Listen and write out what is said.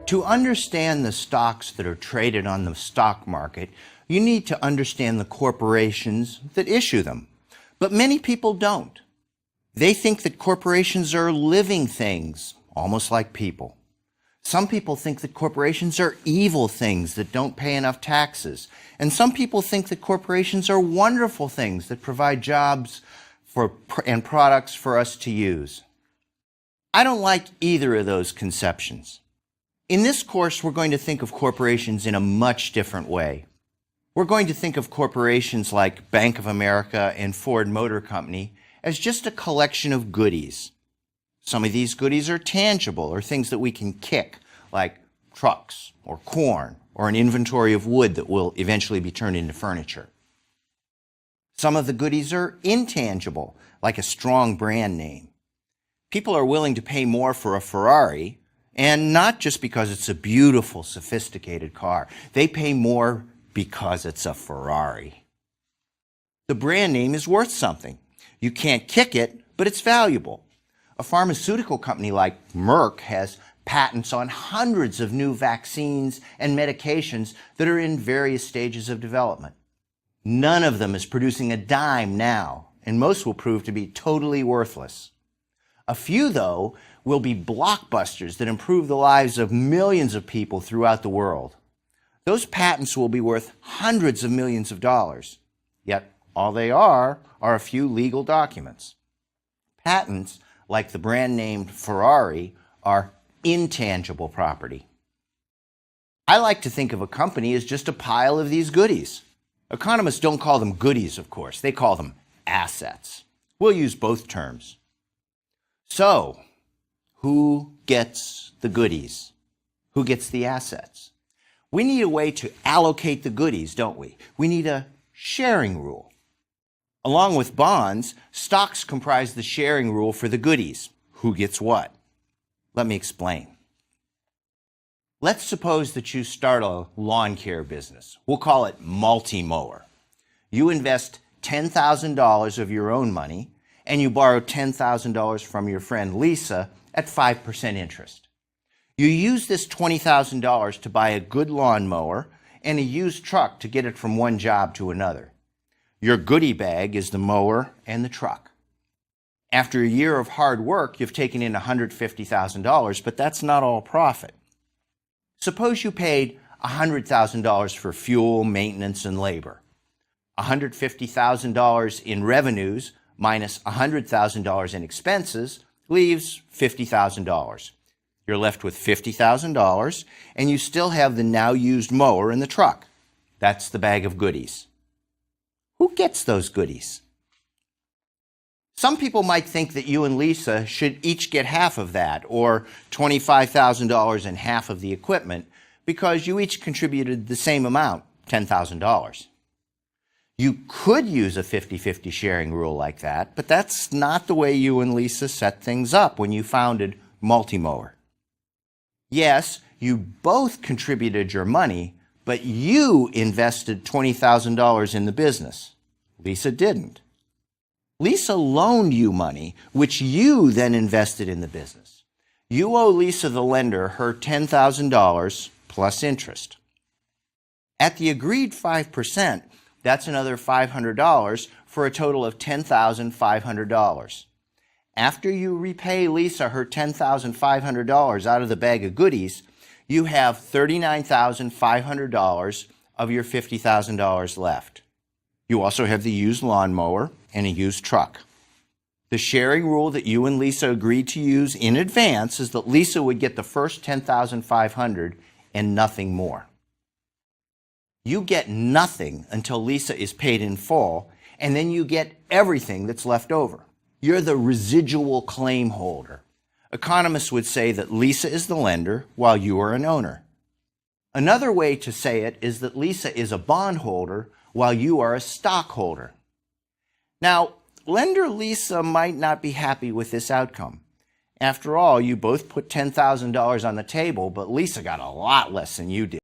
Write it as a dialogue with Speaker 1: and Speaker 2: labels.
Speaker 1: To understand the stocks that are traded on the stock market, you need to understand the corporations that issue them. But many people don't. They think that corporations are living things, almost like people. Some people think that corporations are evil things that don't pay enough taxes. And some people think that corporations are wonderful things that provide jobs and products for us to use. I don't like either of those conceptions. In this course, we're going to think of corporations in a much different way. We're going to think of corporations like Bank of America and Ford Motor Company as just a collection of goodies. Some of these goodies are tangible, or things that we can kick, like trucks or corn or an inventory of wood that will eventually be turned into furniture. Some of the goodies are intangible, like a strong brand name. People are willing to pay more for a Ferrari, and not just because it's a beautiful, sophisticated car. They pay more because it's a Ferrari. The brand name is worth something. You can't kick it, but it's valuable. A pharmaceutical company like Merck has patents on hundreds of new vaccines and medications that are in various stages of development. None of them is producing a dime now, and most will prove to be totally worthless. A few, though, will be blockbusters that improve the lives of millions of people throughout the world. Those patents will be worth hundreds of millions of dollars. Yet all they are a few legal documents. Patents, like the brand name Ferrari, are intangible property. I like to think of a company as just a pile of these goodies. Economists don't call them goodies, of course. They call them assets. We'll use both terms. So, who gets the goodies? Who gets the assets? We need a way to allocate the goodies, don't we? We need a sharing rule. Along with bonds, stocks comprise the sharing rule for the goodies. Who gets what? Let me explain. Let's suppose that you start a lawn care business. We'll call it multi-mower. You invest $10,000 of your own money, and you borrow $10,000 from your friend Lisa at 5% interest. You use this $20,000 to buy a good lawnmower and a used truck to get it from one job to another. Your goodie bag is the mower and the truck. After a year of hard work, you've taken in $150,000, but that's not all profit. Suppose you paid $100,000 for fuel, maintenance, and labor. $150,000 in revenues minus $100,000 in expenses leaves $50,000. You're left with $50,000, and you still have the now used mower and the truck. That's the bag of goodies. Who gets those goodies? Some people might think that you and Lisa should each get half of that, or $25,000 and half of the equipment, because you each contributed the same amount, $10,000. You could use a 50-50 sharing rule like that, but that's not the way you and Lisa set things up when you founded Multimower. Yes, you both contributed your money, but you invested $20,000 in the business. Lisa didn't. Lisa loaned you money, which you then invested in the business. You owe Lisa, the lender, her $10,000 plus interest. At the agreed 5%, that's another $500 for a total of $10,500. After you repay Lisa her $10,500 out of the bag of goodies, you have $39,500 of your $50,000 left. You also have the used lawnmower and a used truck. The sharing rule that you and Lisa agreed to use in advance is that Lisa would get the first $10,500 and nothing more. You get nothing until Lisa is paid in full, and then you get everything that's left over. You're the residual claim holder. Economists would say that Lisa is the lender while you are an owner. Another way to say it is that Lisa is a bondholder while you are a stockholder. Now, lender Lisa might not be happy with this outcome. After all, you both put $10,000 on the table, but Lisa got a lot less than you did.